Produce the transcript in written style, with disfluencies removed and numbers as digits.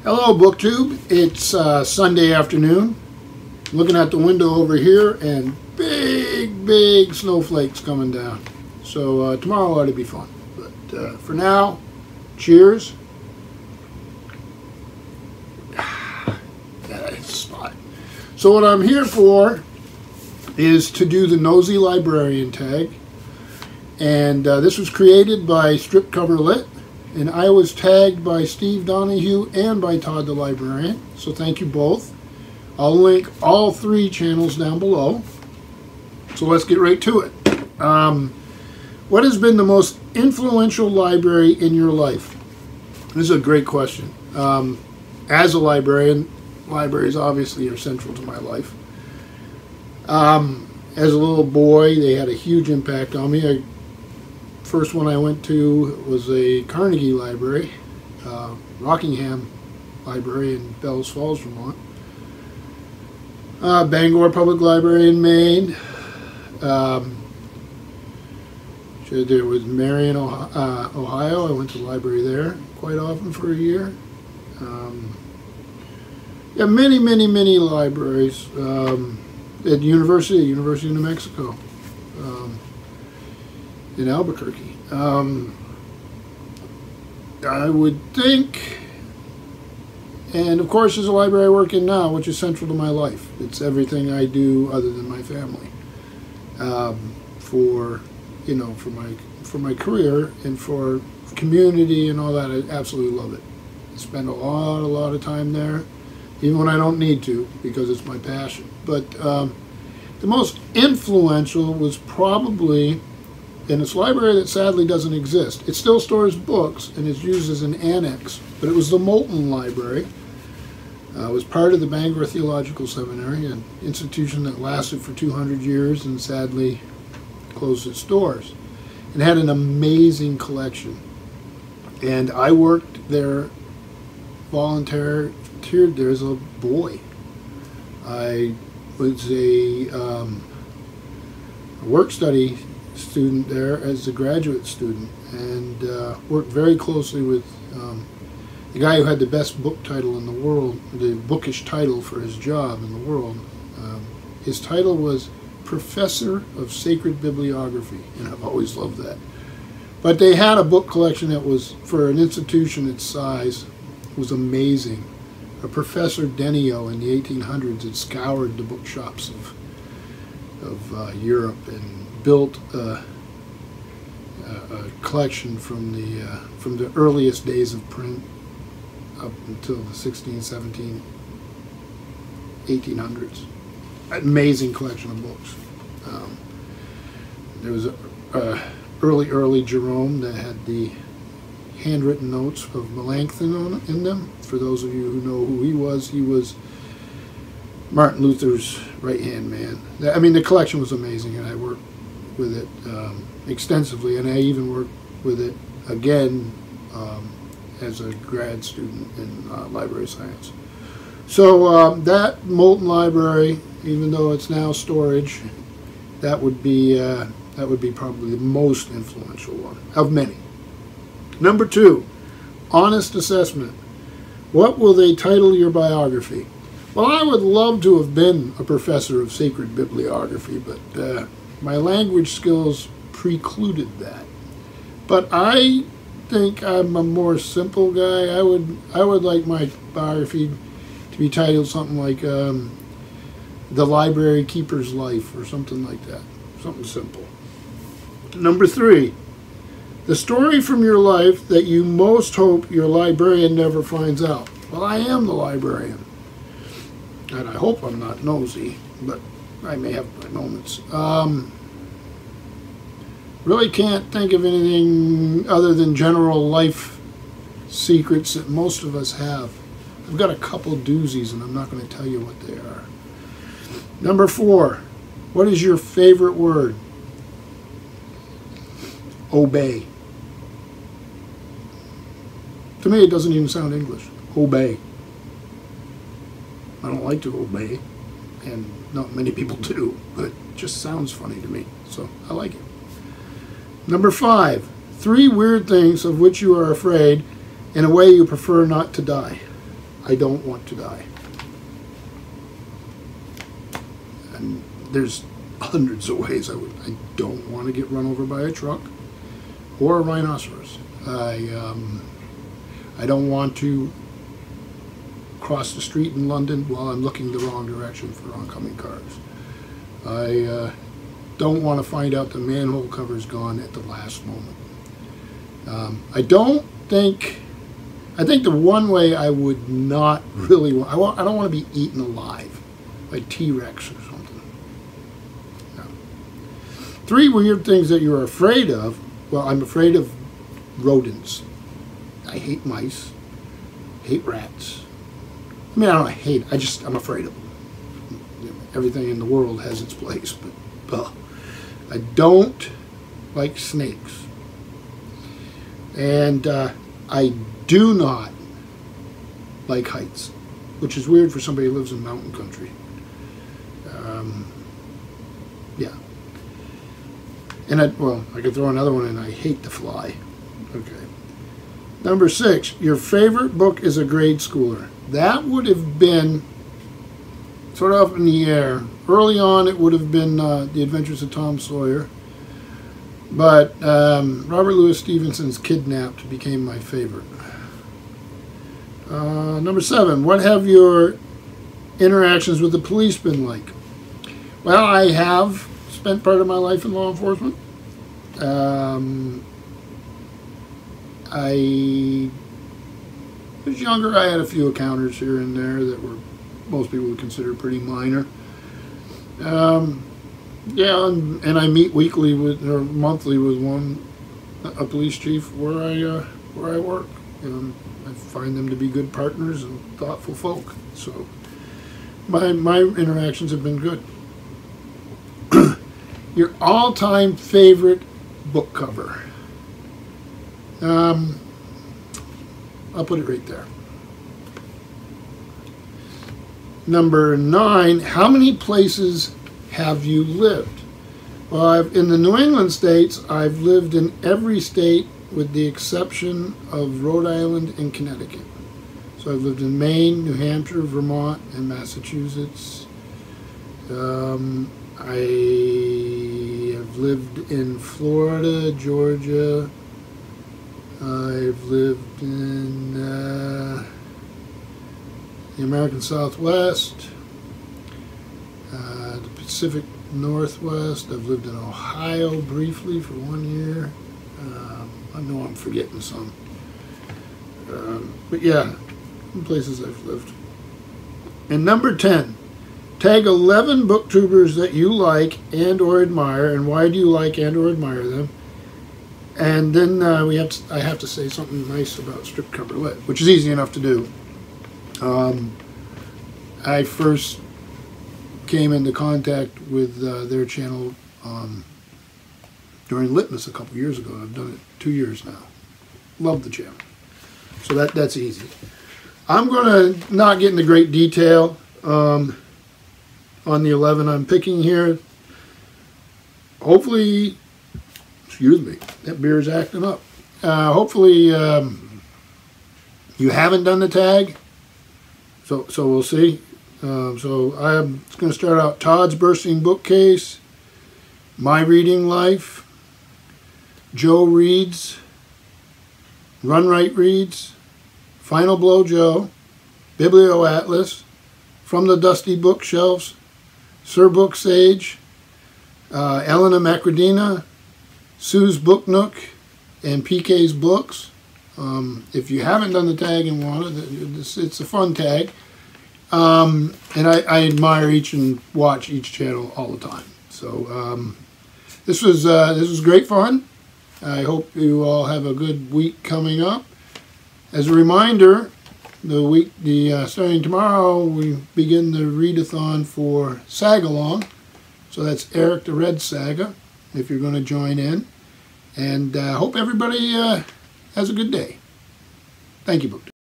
Hello BookTube, it's Sunday afternoon. Looking at the window over here and big snowflakes coming down. So tomorrow ought to be fun. But for now, cheers. It's a spot. So what I'm here for is to do the Nosey Librarian Tag. And this was created by Strip Cover Lit. And I was tagged by Steve Donahue and by Todd the Librarian. So thank you both. I'll link all three channels down below. So let's get right to it. What has been the most influential library in your life? This is a great question. As a librarian, libraries obviously are central to my life. As a little boy, they had a huge impact on me. First one I went to was a Carnegie Library, Rockingham Library in Bells Falls, Vermont. Bangor Public Library in Maine. There was Marion, Ohio. I went to the library there quite often for a year. Yeah, many libraries. At University of New Mexico. In Albuquerque. I would think, and of course there's a library I work in now, which is central to my life. It's everything I do other than my family. For my career and for community and all that, I absolutely love it. I spend a lot of time there, even when I don't need to, because it's my passion. But the most influential was probably, and it's a library that sadly doesn't exist. It still stores books and is used as an annex, but it was the Moulton Library. It was part of the Bangor Theological Seminary, an institution that lasted for 200 years and sadly closed its doors. It had an amazing collection. And I worked there, volunteered there as a boy. I was a work-study student there as a graduate student, and worked very closely with the guy who had the best book title in the world, the bookish title for his job in the world. His title was Professor of Sacred Bibliography, and I've always loved that. But they had a book collection that was, for an institution its size, was amazing. Professor Denio in the 1800s had scoured the bookshops of Europe and built a collection from the earliest days of print up until the 16, 17, 1800s. Amazing collection of books. There was a early Jerome that had the handwritten notes of Melanchthon in them. For those of you who know who he was Martin Luther's right-hand man. I mean, the collection was amazing, and I worked with it extensively, and I even worked with it again as a grad student in library science. So that Moulton Library, even though it's now storage, that would be probably the most influential one of many. Number 2, honest assessment. What will they title your biography? Well, I would love to have been a professor of sacred bibliography, but my language skills precluded that. But I think I'm a more simple guy. I would like my biography to be titled something like The Library Keeper's Life or something like that. Something simple. Number 3, the story from your life that you most hope your librarian never finds out. Well, I am the librarian. And I hope I'm not nosy, but I may have my moments. Really can't think of anything other than general life secrets that most of us have. I've got a couple doozies, and I'm not going to tell you what they are. Number 4, what is your favorite word? Obey. To me, it doesn't even sound English. Obey. I don't like to obey, and not many people do, but it just sounds funny to me, so I like it. Number 5, 3 weird things of which you are afraid in a way you prefer not to die. I don't want to die. And there's hundreds of ways I don't want to get run over by a truck or a rhinoceros. I don't want to cross the street in London while I'm looking the wrong direction for oncoming cars. I don't want to find out the manhole cover's gone at the last moment. I think the one way I would not really want, I don't want to be eaten alive by T-Rex or something. No. 3 weird things that you're afraid of. Well, I'm afraid of rodents. I hate mice. Hate rats. I mean, I don't hate, I'm afraid of them. Everything in the world has its place, but I don't like snakes. And I do not like heights, which is weird for somebody who lives in mountain country. Yeah. And I could throw another one in. I hate to fly. Okay. Number 6, your favorite book as a grade schooler. That would have been sort of up in the air. Early on, it would have been The Adventures of Tom Sawyer. But Robert Louis Stevenson's Kidnapped became my favorite. Number 7, what have your interactions with the police been like? Well, I have spent part of my life in law enforcement. I was younger. I had a few encounters here and there that were most people would consider pretty minor. Yeah, and I meet weekly or monthly with a police chief where I work. I find them to be good partners and thoughtful folk. So my interactions have been good. Your all-time favorite book cover? I'll put it right there. Number 9, how many places have you lived? Well, in the New England states, I've lived in every state with the exception of Rhode Island and Connecticut. So I've lived in Maine, New Hampshire, Vermont, and Massachusetts. I have lived in Florida, Georgia. I've lived in the American Southwest, the Pacific Northwest. I've lived in Ohio briefly for 1 year. I know I'm forgetting some. But yeah, places I've lived. And number 10, tag 11 booktubers that you like and or admire, and why do you like and or admire them? And then I have to say something nice about Strip Cover Lit, which is easy enough to do. I first came into contact with their channel during Litmus a couple years ago. I've done it 2 years now. Love the channel. So that's easy. I'm going to not get into great detail on the 11 I'm picking here. Hopefully, excuse me, that beer's acting up. Hopefully you haven't done the tag. So we'll see. So I'm going to start out Todd's Bursting Bookcase, My Reading Life, Joe Reads, Run Right Reads, Final Blow Joe, Biblio Atlas, From the Dusty Bookshelves, Sir Book Sage, Elena Macradina, Sue's Book Nook, and PK's Books. If you haven't done the tag and want it, it's a fun tag. And I admire each and watch each channel all the time. So this was great fun. I hope you all have a good week coming up. As a reminder, starting tomorrow, we begin the readathon for Sagalong. So that's Eric the Red Saga, if you're going to join in. And hope everybody has a good day. Thank you, Book.